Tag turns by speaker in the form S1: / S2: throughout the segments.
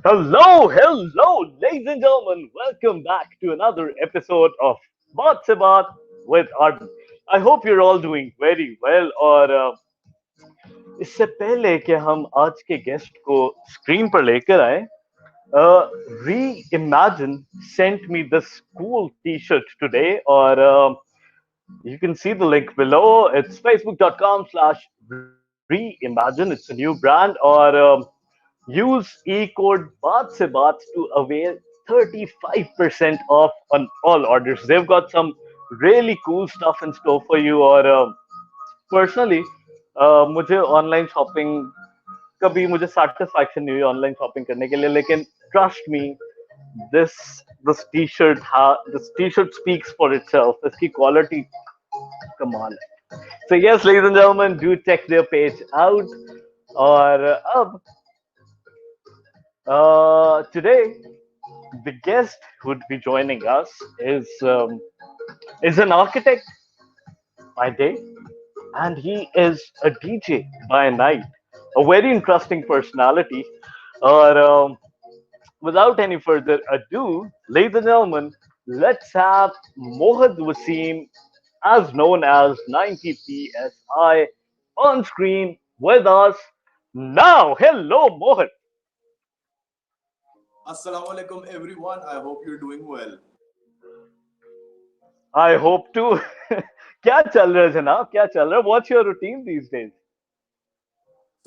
S1: Hello, ladies and gentlemen. Welcome back to another episode of Baat Se Baat with Arden. I hope you're all doing very well. और इससे पहले कि हम आज के guest को स्क्रीन पर लेकर आए, Reimagine sent me this cool T-shirt today, और you can see the link below. It's facebook.com/reimagine. It's a new brand, और use e-code BAAT se baat to avail 35% off on all orders. They've got some really cool stuff in store for you. और personally मुझे online shopping कभी मुझे satisfaction नहीं हुई online shopping करने के लिए, लेकिन trust me, this this T shirt speaks for itself. इसकी क्वालिटी कमाल है. So yes, ladies and gentlemen, do check their page out. और अब today, the guest who would be joining us is an architect by day, and he is a DJ by night. A very interesting personality. Or without any further ado, ladies and gentlemen, let's have Mohad Wasim, as known as 90 PSI, on screen with us now. Hello, Mohad.
S2: Assalamu alaikum everyone. I hope you're doing well.
S1: I hope to. क्या चल रहा है जनाब, क्या चल रहा है? What's your routine these days?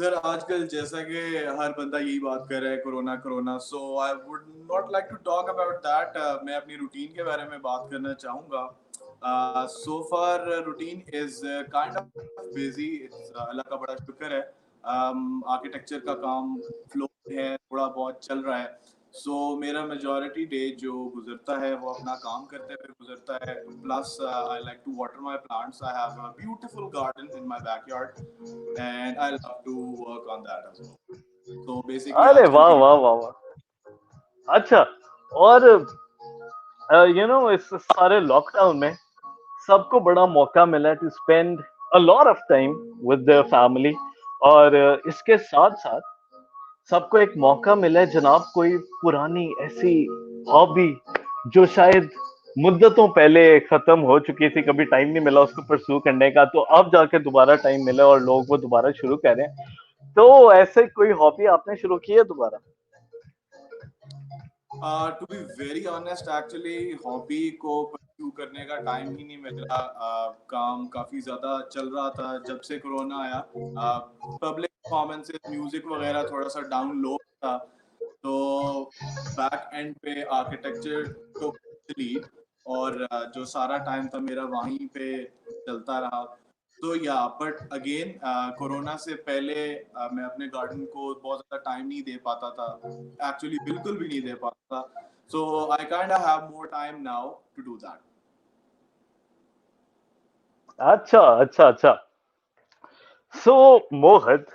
S2: Sir आजकल जैसा कि हर बंदा यही बात कर रहा है corona corona so I would not like to talk about that. मैं अपनी रूटीन के बारे में बात करना चाहूँगा. So far routine is kind of busy. अल्लाह का बड़ा शुक्र है. आर्किटेक्चर का काम फ्लो है, थोड़ा बहुत चल रहा है. सो मेरा मेजॉरिटी डे जो गुजरता है वो अपना काम करते हुए गुजरता है. Plus I like to water my plants. I have a beautiful garden in my backyard and I love to work on that as well. So basically
S1: अरे
S2: आजकल
S1: वाह
S2: की
S1: वाह वाह वाह. अच्छा. और इस सारे लॉकडाउन में सबको बड़ा मौका मिला to spend a lot of time with their family. और इसके साथ साथ सबको एक मौका मिला है जनाब, कोई पुरानी ऐसी हॉबी जो शायद मुद्दतों पहले खत्म हो चुकी थी, कभी टाइम नहीं मिला उसको परस्यू करने का, तो अब जाके दोबारा टाइम मिला और लोग वो दोबारा शुरू कर रहे हैं. तो ऐसे कोई हॉबी आपने शुरू की है दोबारा?
S2: To be very honest actually hobby को परस्यू करने का टाइम ही नहीं मिला. काम काफी ज्यादा चल रहा था जब से कोरोना आया. पब्लिक परफॉर्मेंसेस म्यूजिक वगैरह थोड़ा सा डाउन लो था. तो बैक एंड पे आर्किटेक्चर तो लीड और जो सारा टाइम था मेरा वहीं पे चलता रहा. तो या बट अगेन कोरोना से पहले मैं अपने गार्डन को बहुत ज़्यादा टाइम नहीं दे पाता था. एक्चुअली बिल्कुल भी नहीं दे पाता था. So I kind of have more time now to do that.
S1: अच्छा अच्छा अच्छा. सो मोहद,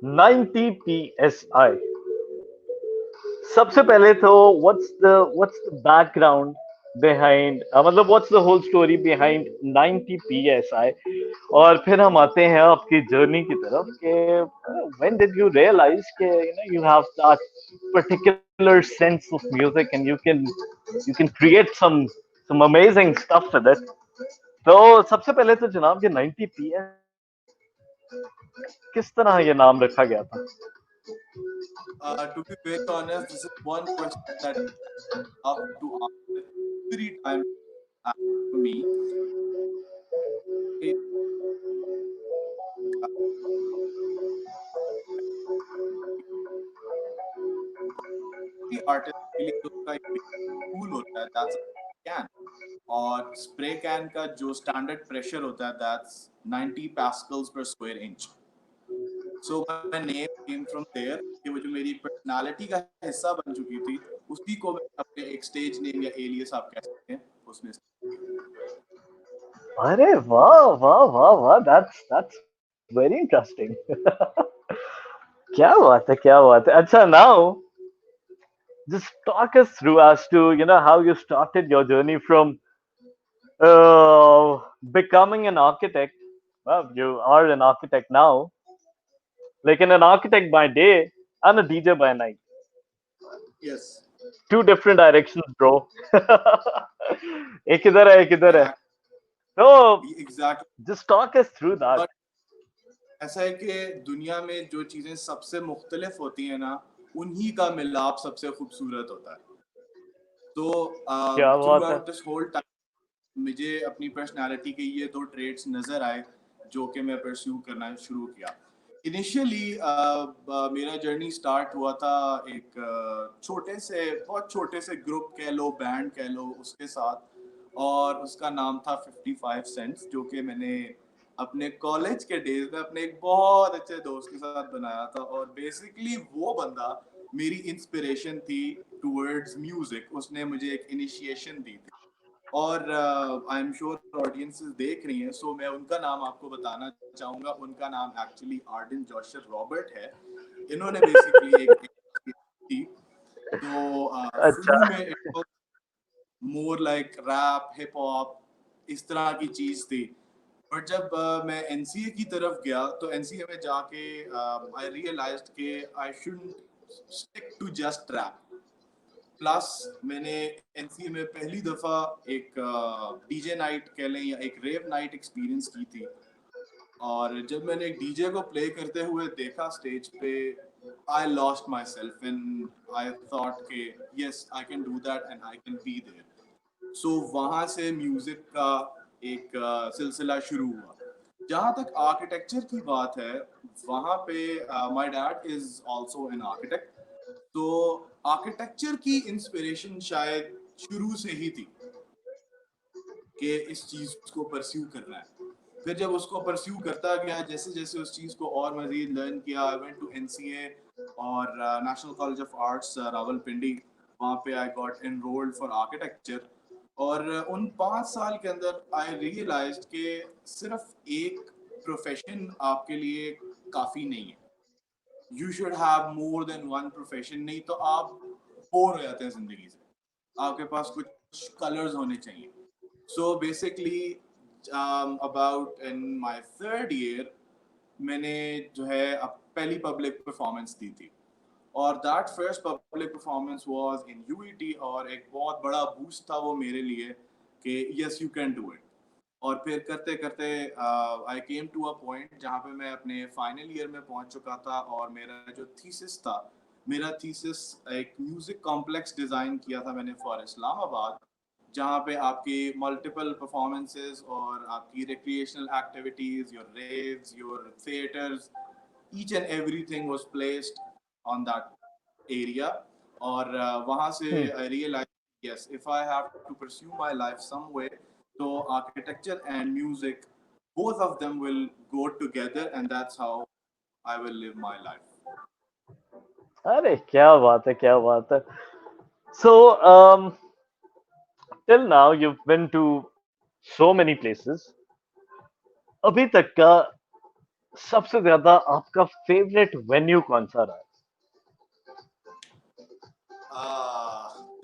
S1: 90 psi. सबसे पहले तो what's the background behind, मतलब what's the whole story behind 90 psi. और फिर हम आते हैं आपकी जर्नी की तरफ कि when did you realize कि you have that particular sense of music and you can create some amazing stuff with it. तो सबसे पहले तो जनाब ये 90 psi किस तरह ये नाम रखा गया था?
S2: To be very honest, this is one question that I love to answer every time to me. It, every artist के लिए उसका एक टूल होता है. That's a can. और स्प्रे कैन का जो स्टैंडर्ड प्रेशर होता है that's 90 pascals per square inch. So my name came from there कि वो जो मेरी पर्सनालिटी का हिस्सा बन चुकी थी उसी को मैं अपने एक स्टेज नेम या एलियस आप कह सकते हैं उसमें.
S1: अरे वाह वाह वाह वाह, that's very interesting. क्या बात है, क्या बात है. अच्छा, now just talk us through as to how you started your journey from uh, becoming an architect. Well, you are an architect now, like an architect by day and a DJ by night.
S2: Yes
S1: Two different directions, bro. एक इधर है, एक इधर है. So
S2: exactly.
S1: just talk us through that.
S2: But ऐसा है कि दुनिया में जो चीजें सबसे मुख्तलिफ होती है ना, उन्हीं का मिलाप सबसे खूबसूरत होता है। तो
S1: क्या
S2: थ्रू
S1: बात है.
S2: आउट दिस होल टाइम मुझे अपनी पर्सनालिटी के ये दो ट्रेड्स नजर आए जो कि मैं परस्यू करना शुरू किया। इनिशियली मेरा जर्नी स्टार्ट हुआ था एक छोटे से, बहुत छोटे से ग्रुप कह लो, बैंड कह लो, उसके साथ, और उसका नाम था 55 सेंट्स, जो कि मैंने अपने कॉलेज के डेज में अपने एक बहुत अच्छे दोस्त के साथ बनाया था। और बेसिकली वो बंदा मेरी इंस्पिरेशन थी टुवर्ड्स म्यूजिक, उसने मुझे एक इनिशिएशन दी थी। और आई एम श्योर ऑडियंसेस देख रही हैं, सो मैं उनका नाम आपको बताना चाहूंगा। उनका नाम एक्चुअली आर्डन जोशर रॉबर्ट है। इन्होंने बेसिकली एक थी, तो
S1: अच्छा.
S2: शुरू में it was more like rap, hip hop, इस तरह की चीज थी। बट जब मैं एनसीए की तरफ गया, तो एनसीए में जाके आई रियलाइज्ड कि I shouldn't stick to just rap. Plus मैंने एनसीए में पहली दफा एक डीजे नाइट कह लें या एक रेव नाइट एक्सपीरियंस की थी। और जब मैंने एक डीजे को प्ले करते हुए देखा स्टेज पे, I lost myself and I thought के yes I can do that and I can be there. So वहाँ से म्यूजिक का एक सिलसिला शुरू हुआ। जहाँ तक आर्किटेक्चर की बात है, वहाँ पे my dad is also an architect, तो आर्किटेक्चर की इंस्पिरेशन शायद शुरू से ही थी कि इस चीज को परस्यू करना है। फिर जब उसको परस्यू करता गया, जैसे जैसे उस चीज को और मजीद लर्न किया, आई वेंट टू एनसीए और national college of arts Rawalpindi. वहाँ पे I got enrolled for architecture. और उन 5 साल के अंदर आई रियलाइज्ड कि सिर्फ एक प्रोफेशन आपके लिए काफी नहीं है। You should have more than one profession, नहीं तो आप बोर हो जाते हैं जिंदगी से। आपके पास कुछ कलर्स होने चाहिए। So basically about in my third year मैंने जो है पहली पब्लिक परफॉर्मेंस दी थी। और that first public performance was in UET, और एक बहुत बड़ा बूस्ट था वो मेरे लिए कि yes you can do it. और फिर करते करते आई केम टू अ पॉइंट जहाँ पे मैं अपने फाइनल ईयर में पहुंच चुका था। और मेरा जो थीसिस था, मेरा थीसिस एक म्यूजिक कॉम्प्लेक्स डिज़ाइन किया था मैंने फॉर इस्लामाबाद, जहाँ पे आपकी मल्टीपल परफॉर्मेंसेस और आपकी recreational activities, your रेव्स, your theatres, each and everything was placed on that area। और वहाँ से
S1: Hmm.
S2: I realized yes, if I have to pursue my life some way, so architecture and music, both of them will go together, and that's how I will live my life।
S1: अरे क्या बात है, क्या बात है. So till now you've been to so many places. अभी तक का सबसे ज्यादा आपका फेवरेट वेन्यू कौन सा रहा?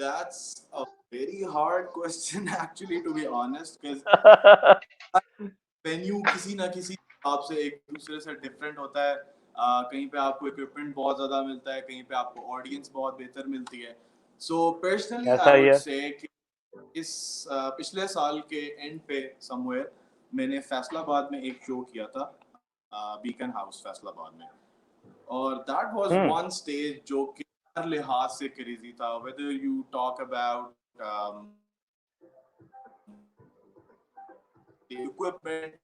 S2: That's a very hard question actually, to be honest, because venue किसी ना किसी हिसाब से एक दूसरे से डिफरेंट होता है। कहीं पे आपको इक्विपमेंट बहुत ज़्यादा मिलता है, कहीं पे आपको ऑडियंस बहुत बेहतर मिलती है। सो पर्सनली
S1: ऐसा
S2: आई
S1: ही
S2: वुड
S1: है.
S2: से कि इस पिछले साल के एंड पे समवेयर मैंने फैसलाबाद में एक शो किया था, बीकन हाउस फैसलाबाद में। और that was
S1: hmm.
S2: One stage जो कि हर लिहाज से क्रेजी था, whether you talk about equipment,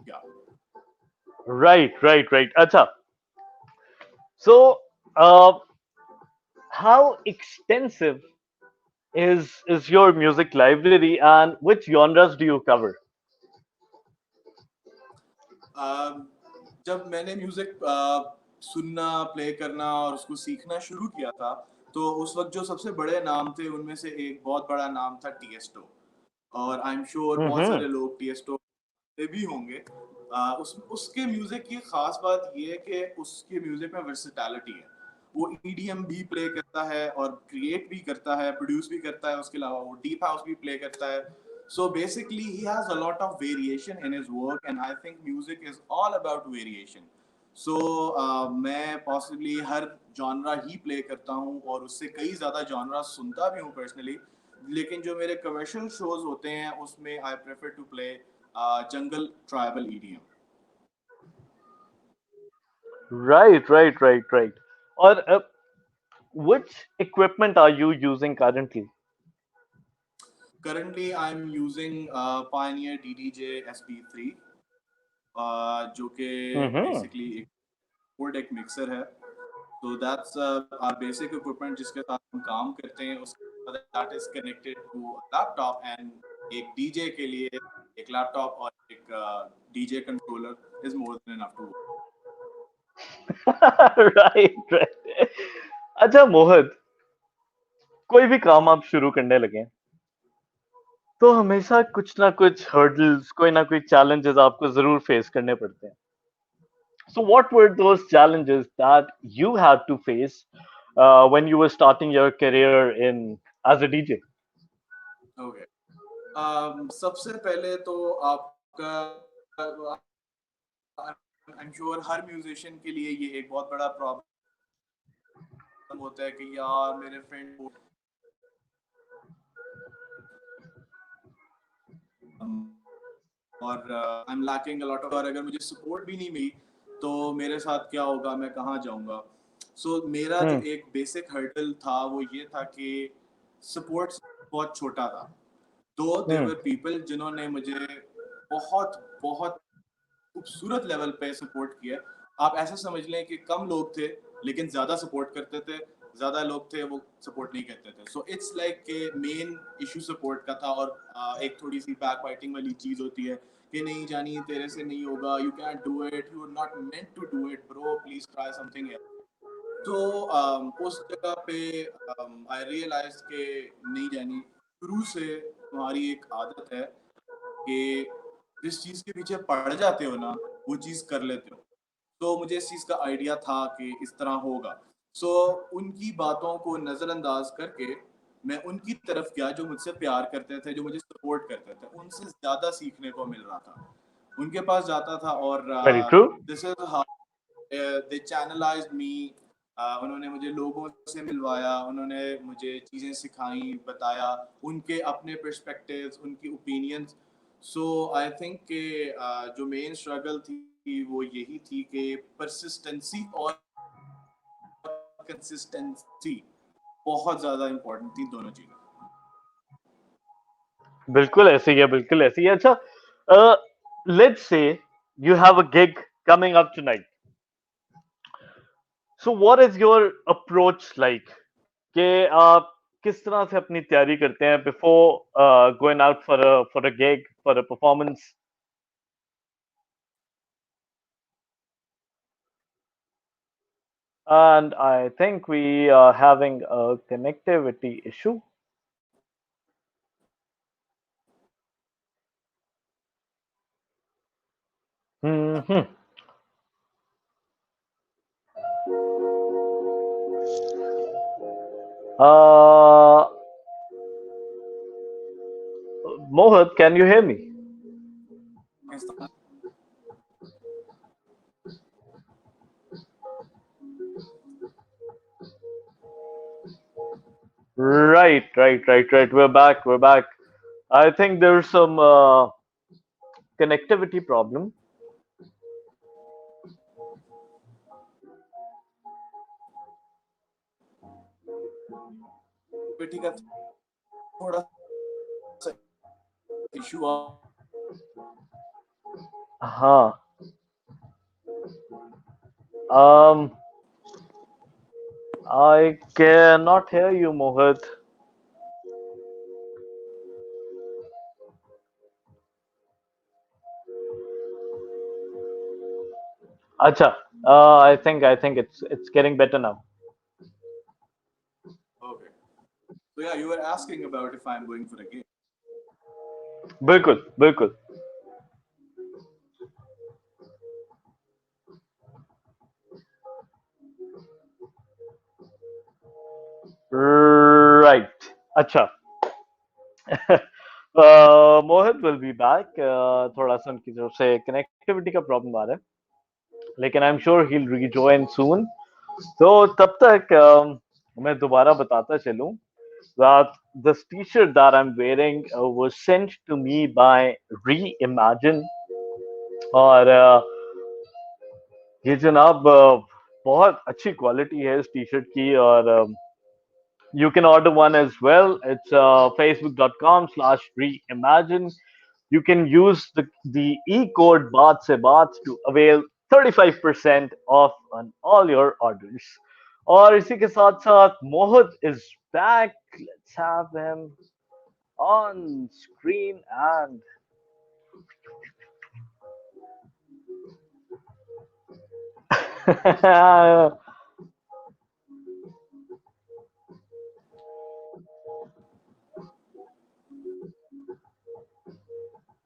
S2: या
S1: Right. अच्छा. So uh, how extensive is your music library and which genres do you cover?
S2: जब मैंने म्यूजिक सुनना, प्ले करना और उसको सीखना शुरू किया था, तो उस वक्त जो सबसे बड़े नाम थे उनमें से एक बहुत बड़ा नाम था टीएस्टो। और आई एम श्योर बहुत
S1: हम्म.
S2: सारे लोग टीएस्टो पे भी होंगे। उसके म्यूजिक की खास बात ये है कि उसके म्यूजिक में वर्सेटैलिटी है। वो ईडीएम भी प्ले करता है और क्रिएट भी करता है, प्रोड्यूस भी करता है, उसके अलावा वो डीप हाउस भी प्ले करता है. So basically he has a lot of variation in his work and I think music is all about variation. So मैं possibly हर genre ही play करता हूँ और उससे कई ज़्यादा genre सुनता भी हूँ personally. लेकिन जो मेरे commercial shows होते हैं उसमें I prefer to play jungle tribal EDM.
S1: Right. Or which equipment are you using currently?
S2: Currently I'm using Pioneer DDJ SP3 जो कि
S1: Mm-hmm.
S2: basically एक board एक mixer है. So that's our basic equipment जिसके साथ हम काम करते हैं. उसके बाद that is connected to a laptop and एक DJ के लिए एक laptop और एक DJ controller is more than enough to work.
S1: right. अच्छा मोहित, कोई भी काम आप शुरू करने लगे तो हमेशा कुछ ना कुछ हर्डल्स, कोई ना कोई चैलेंजेस आपको जरूर फेस करने पड़ते हैं. So what were those challenges that you had to face when you were starting your career in as a DJ?
S2: Okay. सबसे पहले तो आपका आई एम श्योर हर म्यूजिशियन के लिए ये एक बहुत बड़ा प्रॉब्लम होता है कि यार मेरे फ्रेंड को और I am lacking a lot of, और अगर मुझे सपोर्ट भी नहीं मिली तो मेरे साथ क्या होगा, मैं कहाँ जाऊँगा. सो मेरा जो
S1: Hmm.
S2: एक बेसिक हर्डल था वो ये था कि सपोर्ट बहुत छोटा था. तो देयर
S1: Hmm.
S2: वर पीपल जिन्होंने मुझे बहुत बहुत खूबसूरत लेवल पे सपोर्ट किया. आप ऐसा समझ लें कि कम लोग थे लेकिन ज़्यादा सपोर्ट करते थे, ज़्यादा लोग थे वो सपोर्ट नहीं करते थे. सो इट्स लाइक के मेन इशू सपोर्ट का था. और एक थोड़ी सी बैक बाइटिंग वाली चीज़ होती है कि नहीं जानी तेरे से नहीं होगा, you can do it, you are not meant to do it bro, please try something else. तो उस जगह पे आई रियलाइज के नहीं जानी, शुरू से तुम्हारी एक आदत है कि जिस चीज़ के पीछे पड़ जाते हो ना वो चीज़ कर लेते हो. तो मुझे इस चीज़ का आइडिया था कि इस तरह होगा. सो उनकी बातों को नज़रअंदाज करके मैं उनकी तरफ गया जो मुझसे प्यार करते थे, जो मुझे सपोर्ट करते थे. उनसे ज़्यादा सीखने को मिल रहा था. उनके पास जाता था और
S1: Very true.
S2: This is how they channelised me. उन्होंने मुझे लोगों से मिलवाया, उन्होंने मुझे चीज़ें सिखाई, बताया उनके अपने पर्सपेक्टिव्स, उनकी ओपिनियंस. सो आई थिंक कि जो मेन स्ट्रगल थी वो यही थी कि परसिस्टेंसी और कंसिस्टेंसी बहुत ज़्यादा इम्पोर्टेंट थी, दोनों चीज़ें.
S1: बिल्कुल ऐसे ही है, बिल्कुल ऐसे ही है. अच्छा, let's say you have a gig coming up tonight. So what is your approach like? कि आप किस तरह से अपनी तैयारी करते हैं before going out for a gig, for a performance? And I think we are having a connectivity issue. Hmm. Uh, Mohit, can you hear me? Right. We're back. We're back. I think there's some connectivity problem.
S2: बेटी का थोड़ा सा issue आ.
S1: Huh. Um, I cannot hear you, Mohit. Acha. I think it's getting better now.
S2: Okay. So yeah, you were asking about if I'm going for a game.
S1: बिल्कुल, बिल्कुल. Right. अच्छा. मोहित will be back. थोड़ा सा उनकी तरफ से connectivity का problem आ रहा है, लेकिन I am sure he will rejoin soon. तो तब तक मैं दोबारा बताता चलूं that this t-shirt that I'm wearing was sent to me by Reimagine. और ये जनाब बहुत अच्छी क्वालिटी है इस टी शर्ट की. और you can order one as well. It's facebook.com/reimagine. You can use the e-code baat se baat to avail 35% off on all your orders. और इसी के साथ साथ मोहित is back. Let's have him on screen. And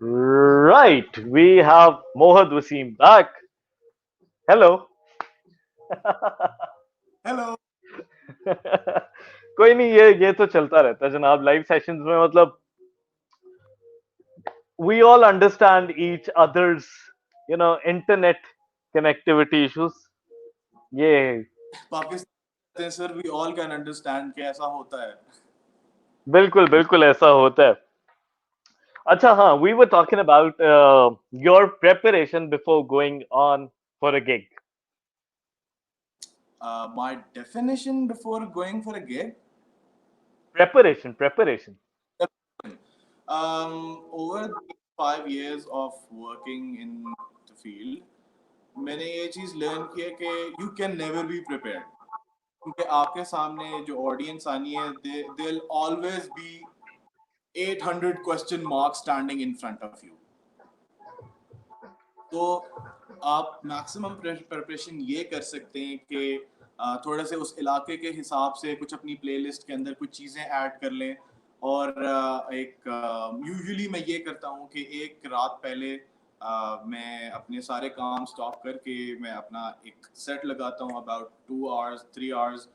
S1: right, we have Mohad Wasim back. Hello.
S2: Hello.
S1: कोई नहीं, ये तो चलता रहता है जनाब लाइव सेशंस में. मतलब we all understand each other's internet connectivity issues. ये
S2: Pakistan sir we all can understand कि ऐसा होता है.
S1: बिल्कुल बिल्कुल ऐसा होता है. अच्छा हाँ, we were talking about your preparation before going on for a gig.
S2: My definition before going for a gig.
S1: Preparation.
S2: Over the 5 years of working in the field, मैंने ये चीज लर्न की है कि you can never be prepared, क्योंकि आपके सामने जो ऑडियंस आनी है they will always be 800 question mark standing in front of you. तो आप मैक्सिमम प्रिपरेशन ये कर सकते हैं कि थोड़े से उस इलाके के हिसाब से कुछ अपनी प्लेलिस्ट के अंदर कुछ चीज़ें ऐड कर लें. और एक यूजुअली मैं ये करता हूँ कि एक रात पहले मैं अपने सारे काम स्टॉप करके मैं अपना एक सेट लगाता हूँ अबाउट 2 आवर्स 3 आवर्स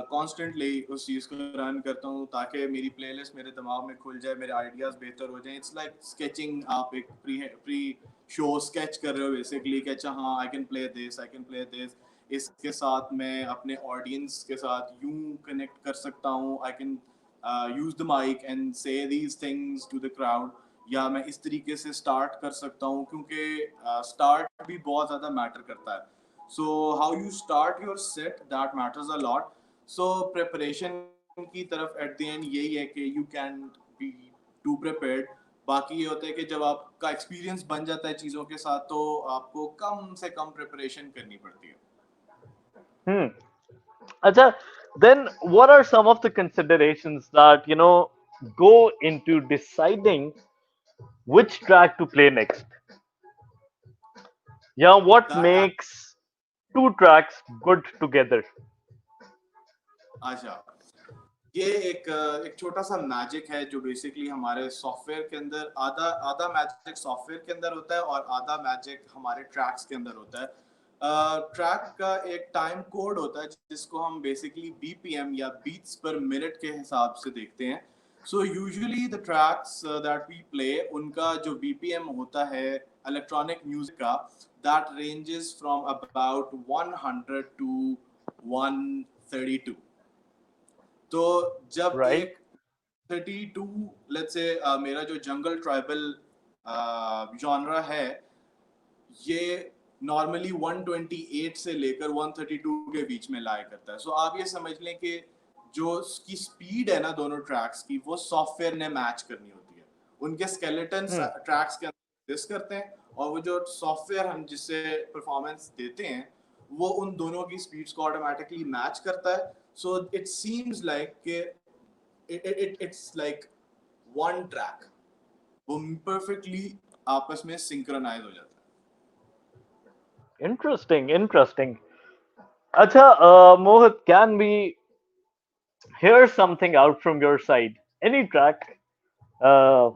S2: कॉन्स्टेंटली उस चीज़ को रन करता हूँ ताकि मेरी प्लेलिस्ट मेरे दिमाग में खुल जाए, मेरे आइडियाज़ बेहतर हो जाएं. It's like sketching. आप एक प्री शो स्केच कर रहे हो बेसिकली कि अच्छा हाँ I can play this, I can play this. इसके साथ मैं अपने ऑडियंस के साथ यूं कनेक्ट कर सकता हूँ. I can use the mike and say these things to the crowd. या मैं इस तरीके से स्टार्ट कर सकता हूँ, क्योंकि स्टार्ट भी बहुत ज़्यादा मैटर करता है. So how you start your set that matters a lot. So preparation की तरफ एट द एंड यही है कि you can be too prepared. बाकी ये होता है कि जब आपका एक्सपीरियंस बन जाता है चीज़ों के साथ तो आपको कम से कम प्रिपरेशन करनी पड़ती है.
S1: Hmm. Acha, then what are some of the considerations that go into deciding which track to play next? Yeah, what
S2: That
S1: makes two tracks good together?
S2: अच्छा, ये एक छोटा सा मैजिक है जो बेसिकली हमारे सॉफ्टवेयर के अंदर आधा आधा मैजिक सॉफ्टवेयर के अंदर होता है और आधा मैजिक हमारे ट्रैक्स के अंदर होता है. ट्रैक का एक टाइम कोड होता है जिसको हम बेसिकली बीपीएम या बीट्स पर मिनट के हिसाब से देखते हैं. So usually the tracks that we play उनका जो बीपीएम होता है इलेक्ट्रॉनिक म्यूजिक का, that ranges from about 100 to 132. तो जब
S1: Right?
S2: एक 32 लेट्स से मेरा जो जंगल ट्राइबल जॉनरा है ये नॉर्मली 128 से लेकर 132 के बीच में लाया करता है. सो आप ये समझ लें कि जो उसकी स्पीड है ना दोनों ट्रैक्स की वो सॉफ्टवेयर ने मैच करनी होती है. उनके स्केलेटन
S1: Hmm.
S2: ट्रैक्स के अंदर दिस करते हैं और वो जो सॉफ्टवेयर हम जिससे परफॉर्मेंस देते हैं वो उन दोनों की स्पीड्स को ऑटोमेटिकली मैच करता है. सो इट सीम्स लाइक कि इट्स लाइक वन ट्रैक, वो परफेक्टली आपस में सिंक्रोनाइज हो जाता है.
S1: Interesting. Acha, Mohit, can we hear something out from your side? Any track? Uh,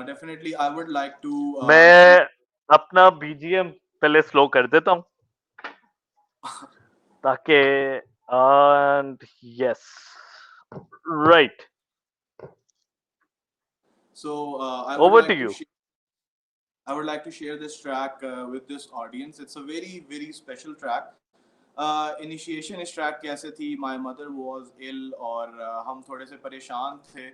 S2: Definitely, I would like to
S1: मैं अपना BGM पहले स्लो कर देता हूँ ताकि And yes, right.
S2: So
S1: Over to you.
S2: I would like to share this track with this audience. It's a very, very special track. Initiation इस track कैसे थी? My mother was ill और हम थोड़े से परेशान थे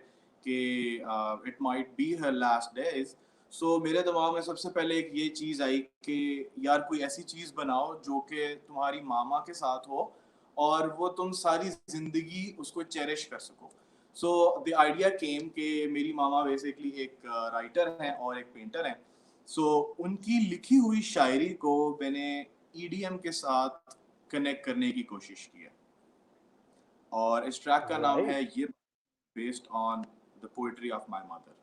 S2: कि it might be her last days. So मेरे दिमाग में सबसे पहले एक ये चीज़ आई कि यार कोई ऐसी चीज़ बनाओ जो कि तुम्हारी मामा के साथ हो और वो तुम सारी ज़िंदगी उसको चेरिश कर सको. सो द आइडिया केम कि मेरी मामा बेसिकली एक राइटर हैं और एक पेंटर हैं. सो उनकी लिखी हुई शायरी को मैंने ईडीएम के साथ कनेक्ट करने की कोशिश की है और इस ट्रैक का नाम
S1: Right.
S2: है ये based on the poetry of my mother.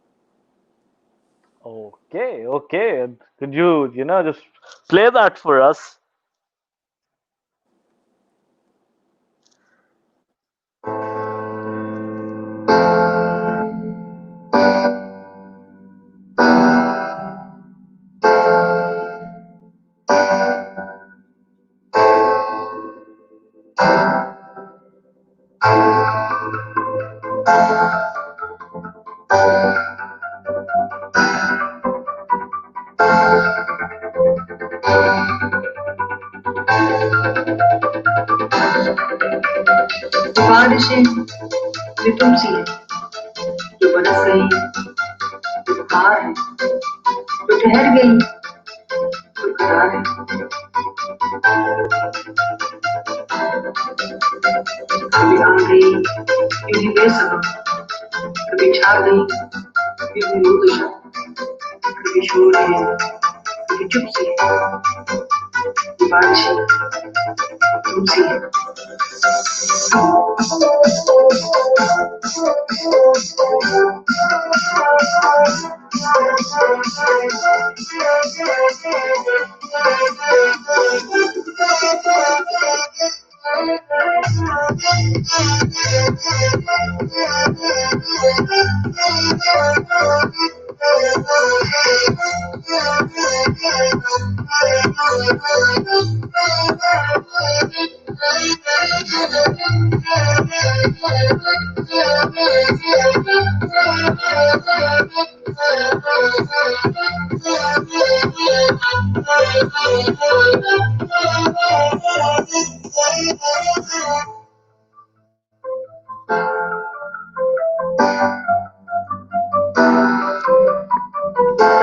S1: Okay, okay. Could you just play that for us?
S3: बारिशें ये तुमसी है जो बरस गई जो हार है जो ठहर गई जो करार है. कभी आ गई यूं ही बेसबब, कभी छा गई यूं ही मुर्दशा, कभी शोर है कभी चुप सी है. ये बारिशें तुमसी है.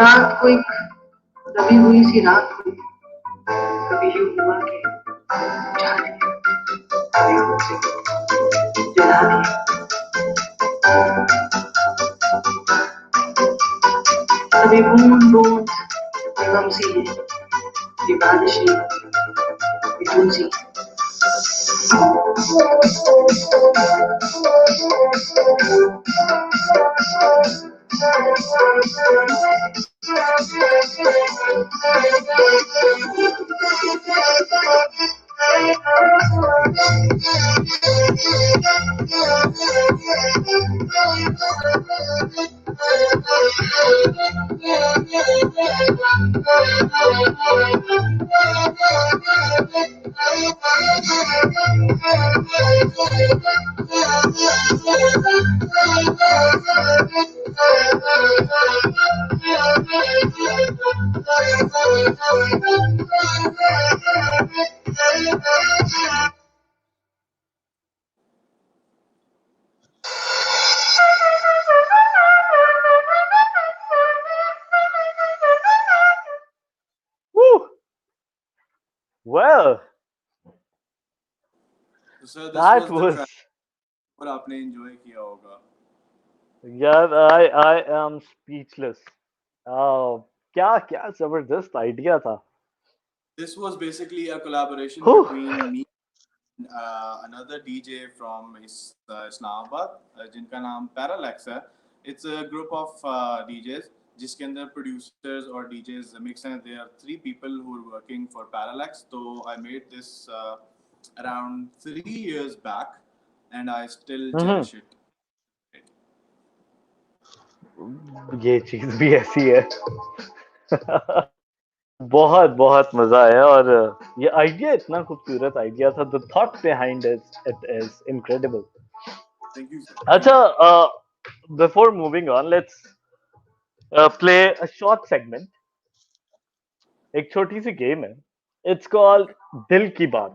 S3: रात को एक दबी हुई सी रात को कभी यूं हुआ कि बुझा दिया, कभी खुद से जला दिया. कभी बूंद बूंद ये गम सी है, ये बारिशें ये तुमसी है.
S1: Woo! Well,
S2: तो sir this
S1: that
S2: was the
S1: was
S2: track और आपने एंजॉय किया होगा.
S1: yeah. I am speechless. क्या क्या जबरदस्त आइडिया था.
S2: This was basically a collaboration
S1: Whew.
S2: between me and another DJ from Islamabad, जिनका नाम Parallax है. It's a group of DJs जिसके अंदर producers और DJs mix हैं. There are 3 people who are working for Parallax. So I made this around 3 years back, and I still
S1: hmm.
S2: cherish it.
S1: ये चीज भी ऐसी है. बहुत बहुत मजा आया, और ये आइडिया इतना खूबसूरत आइडिया था, the thought behind it is incredible.
S2: Thank you sir, thank
S1: अच्छा,
S2: you.
S1: Before moving on, let's play a short segment. एक छोटी सी गेम है. It's called
S2: okay.
S1: दिल की बात.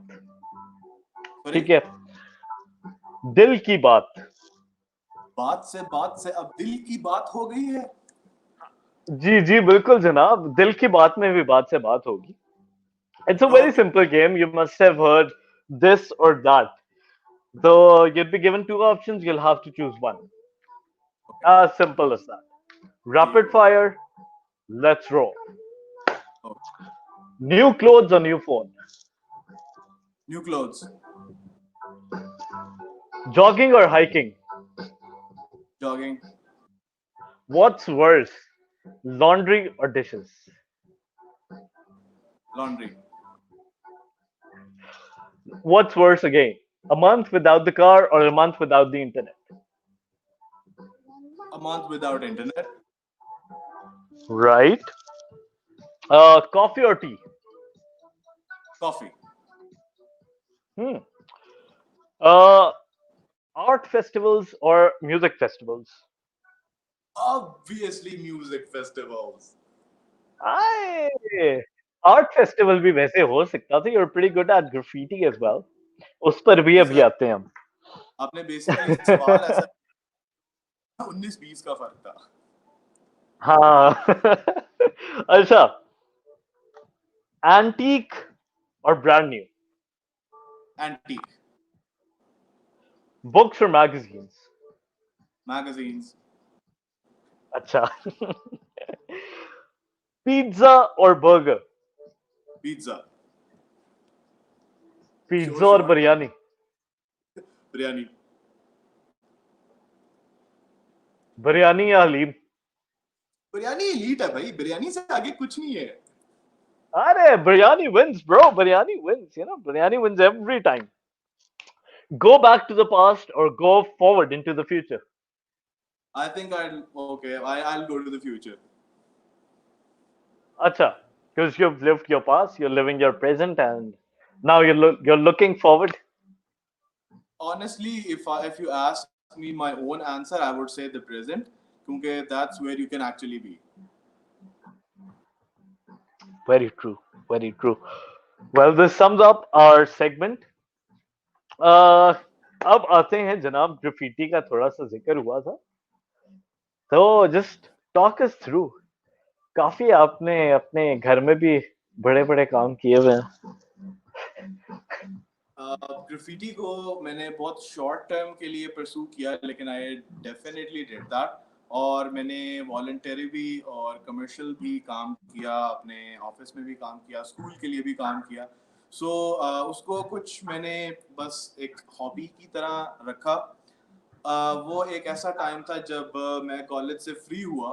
S2: सॉरी.
S1: ठीक है, दिल की बात.
S2: बात से अब दिल की बात हो गई है.
S1: जी जी बिल्कुल जनाब, दिल की बात में भी बात से बात होगी. It's a very
S2: okay.
S1: simple game. You must have heard this or that. So you'll be given two options. You'll have to choose one.
S2: Okay.
S1: As simple as that.
S2: ठीक
S1: Rapid
S2: है.
S1: fire. Let's roll.
S2: Okay.
S1: New clothes or new phone?
S2: New clothes.
S1: Jogging or hiking?
S2: Jogging.
S1: What's worse? Laundry or dishes?
S2: Laundry.
S1: What's worse again? A month without the car or a month without the internet?
S2: A month without internet.
S1: Right. Coffee or tea?
S2: Coffee.
S1: Hmm. Uh, art festivals or music festivals?
S2: Obviously music festivals.
S1: आए, art festival भी वैसे हो सकता था. You're pretty good at graffiti as well. उस पर भी अभी
S2: सर
S1: आते हैं हम.
S2: आपने बेसिकली सवाल ऐसा 19-20 का फर्क था.
S1: हाँ. अच्छा, antique or brand new?
S2: Antique.
S1: Books or magazines?
S2: Magazines.
S1: अच्छा. Pizza or burger?
S2: Pizza.
S1: Pizza
S2: sure
S1: और
S2: श्योर.
S1: बिरयानी?
S2: बिरयानी.
S1: बिरयानी या हलीम?
S2: बिरयानी एलीट है भाई, बिरयानी से आगे कुछ नहीं है.
S1: अरे biryani wins, bro. Biryani wins. Biryani wins every time. Go back to the past or go forward into the future?
S2: I think I'll go to the future.
S1: Acha, because you've lived your past, you're living your present, and now you're looking forward.
S2: Honestly, if you ask me my own answer, I would say the present, क्योंकि that's where you can actually be.
S1: Very true. Very true. Well, this sums up our segment. Uh, अब आते हैं जनाब, graffiti का थोड़ा सा जिक्र हुआ था, तो जस्ट टॉक अस थ्रू. काफी आपने अपने घर में भी बड़े बड़े काम किए हुए हैं.
S2: ग्राफिटी को मैंने बहुत शॉर्ट टर्म के लिए परसू किया, लेकिन आई डेफिनेटली डिड दैट. और मैंने वॉलंटरी भी और कमर्शियल भी काम किया, अपने ऑफिस में भी काम किया, स्कूल के लिए भी काम किया. सो उसको कुछ मैंने बस एक हॉबी की तरह रखा. वो एक ऐसा टाइम था जब मैं कॉलेज से फ्री हुआ.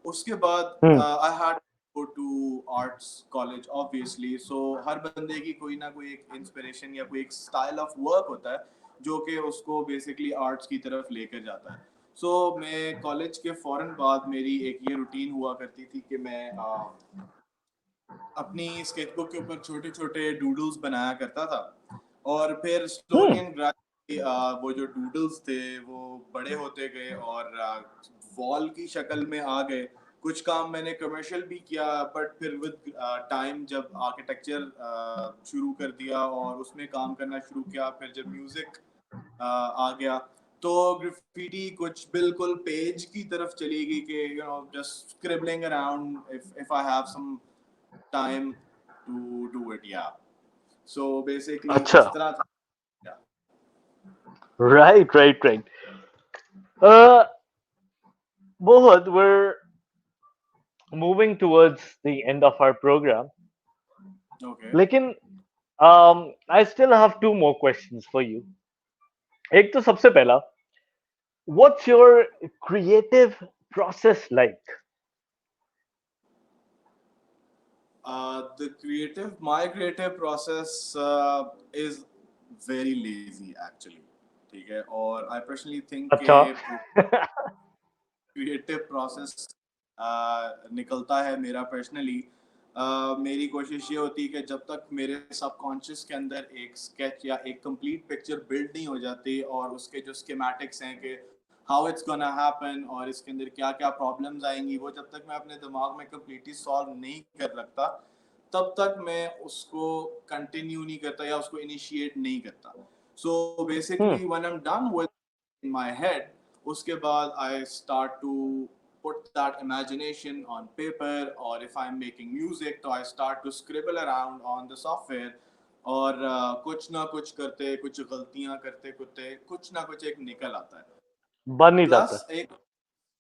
S2: उसके बाद
S1: hmm.
S2: I had go to arts college obviously. So हर बंदे की कोई ना कोई एक इंस्पिरेशन या कोई एक स्टाइल ऑफ वर्क होता है जो कि उसको बेसिकली आर्ट्स की तरफ लेकर जाता है. सो मैं कॉलेज के फौरन बाद मेरी एक ये रूटीन हुआ करती थी कि मैं अपनी स्केचबुक के ऊपर छोटे छोटे डूडल्स बनाया करता था. और फिर स्लोली
S1: हम्म.
S2: एंड ग्रेजुअली वो जो डूडल्स थे वो बड़े होते गए और वॉल की शक्ल में आ गए. कुछ काम मैंने कमर्शियल भी किया, बट फिर विद टाइम जब आर्किटेक्चर शुरू कर दिया और उसमें काम करना शुरू किया, फिर जब म्यूजिक आ गया, तो ग्राफिटी कुछ बिल्कुल पेज की तरफ चली गई कि just scribbling around if I have some time to do it. या सो बेसिकली
S1: अच्छा.
S2: इस तरह था. Yeah.
S1: Right, right, right. Uh, Mohad, we're moving towards the end of our program.
S2: Okay.
S1: लेकिन I still have two more questions for you. एक तो सबसे पहला, what's your creative process like?
S2: My creative process is very lazy actually. ठीक है. और I personally think
S1: अच्छा.
S2: कि क्रिएटिव प्रोसेस निकलता है मेरा पर्सनली मेरी कोशिश ये होती है कि जब तक मेरे सबकॉन्शियस के अंदर एक स्केच या एक कंप्लीट पिक्चर बिल्ड नहीं हो जाती और उसके जो स्कीमेटिक्स हैं कि हाउ इट्स गोना हैपन और इसके अंदर क्या क्या प्रॉब्लम्स आएंगी, वो जब तक मैं अपने दिमाग में कम्प्लीटली सॉल्व नहीं कर लगता तब तक मैं उसको कंटिन्यू नहीं करता या उसको इनिशिएट नहीं करता. सो
S1: Hmm.
S2: Basically when I am done with in my head, उसके बाद I start to put that imagination on paper, or if I'm making music तो I start to scribble around on the software और कुछ ना कुछ करते कुछ गलतियां करते करते कुछ ना कुछ एक निकल आता है.
S1: बन ही जाता
S2: प्लस एक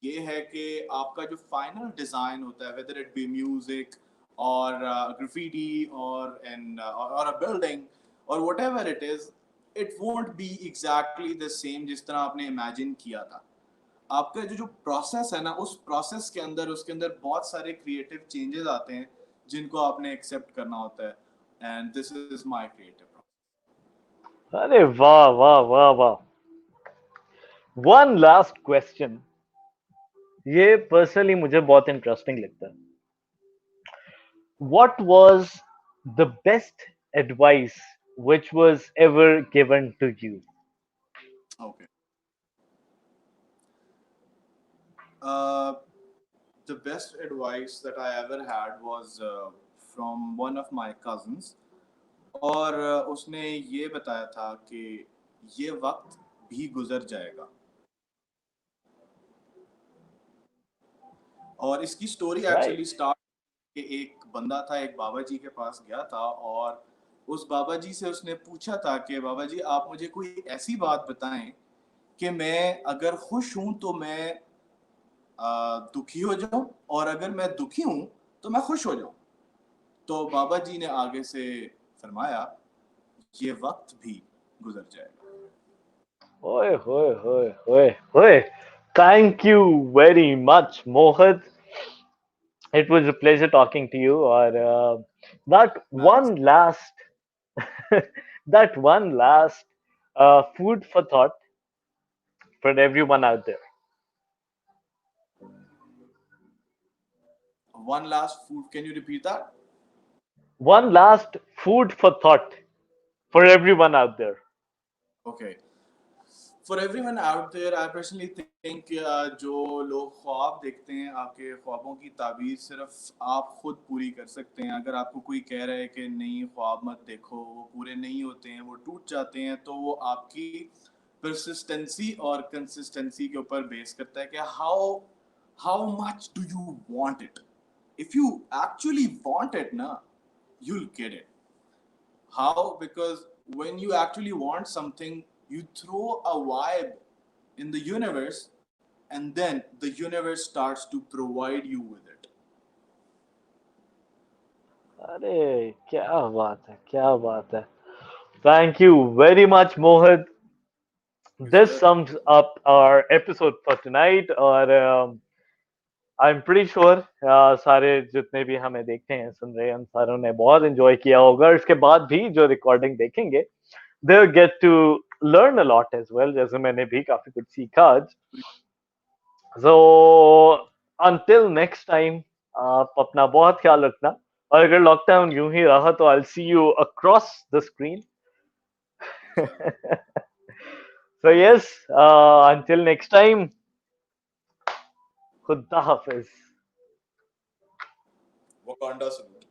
S2: ये है कि आपका जो फाइनल डिजाइन होता है, whether it be music or graffiti or or a building or whatever it is, it won't be exactly the same जिस तरह आपने इमेजिन किया था. आपका जो जो प्रोसेस है ना, उस प्रोसेस के अंदर उसके अंदर बहुत सारे क्रिएटिव चेंजेस आते हैं जिनको आपने एक्सेप्ट करना होता है. And this is my creative
S1: है. अरे वाह वाह वाह वाह. One last question. ये पर्सनली मुझे बहुत इंटरेस्टिंग लगता है. What was the best advice which was ever given to you?
S2: Process. Okay. Uh, the best advice that I ever had was from one of my cousins. और उसने ये बताया था कि ये वक्त भी गुजर जाएगा. और इसकी स्टोरी
S1: Right.
S2: एक्चुअली स्टार्ट कि एक बंदा था, एक बाबा जी के पास गया था और उस बाबा जी से उसने पूछा था कि बाबा जी आप मुझे कोई ऐसी बात बताएं कि मैं अगर खुश हूं तो मैं दुखी हो जाऊं और अगर मैं दुखी हूं तो मैं खुश हो जाऊं. तो बाबा जी ने आगे से फरमाया ये वक्त भी गुजर जाएगा.
S1: Oi, oi, oi, oi, oi. Thank you very much, Mohit. It was a pleasure talking to you. Or that
S2: Thanks.
S1: one last, that one last food for thought for everyone out there.
S2: One last food. Can you repeat that?
S1: One last food for thought for everyone out there.
S2: Okay. For everyone out there, I personally think जो लोग ख्वाब देखते हैं, आपके ख्वाबों की ताबीर सिर्फ आप खुद पूरी कर सकते हैं. अगर आपको कोई कह रहा है कि नहीं ख्वाब मत देखो, वो पूरे नहीं होते हैं, वो टूट जाते हैं, तो वो आपकी परसिस्टेंसी और कंसिस्टेंसी के ऊपर बेस करता है कि how much do you want it. If you actually want it na, you'll get it. How? Because when you actually want something, you throw a vibe in the universe and then the universe starts to provide you with it.
S1: अरे क्या बात है, क्या बात है. Thank you very much, Mohit.
S2: Yes,
S1: This
S2: sir.
S1: sums up our episode for tonight. और I'm pretty sure सारे जितने भी हमें देखते हैं सुन रहे हैं उन सारों ने बहुत enjoy किया होगा. इसके बाद भी जो recording देखेंगे they'll get to learn a lot as well. जैसे मैंने भी काफी कुछ सीखा आज. So until next time, आप अपना बहुत ख्याल रखना. और अगर लॉकडाउन यूं ही रहा तो I'll see you across the screen. So yes, until next time, खुदा हाफिज.
S2: Wakanda salute.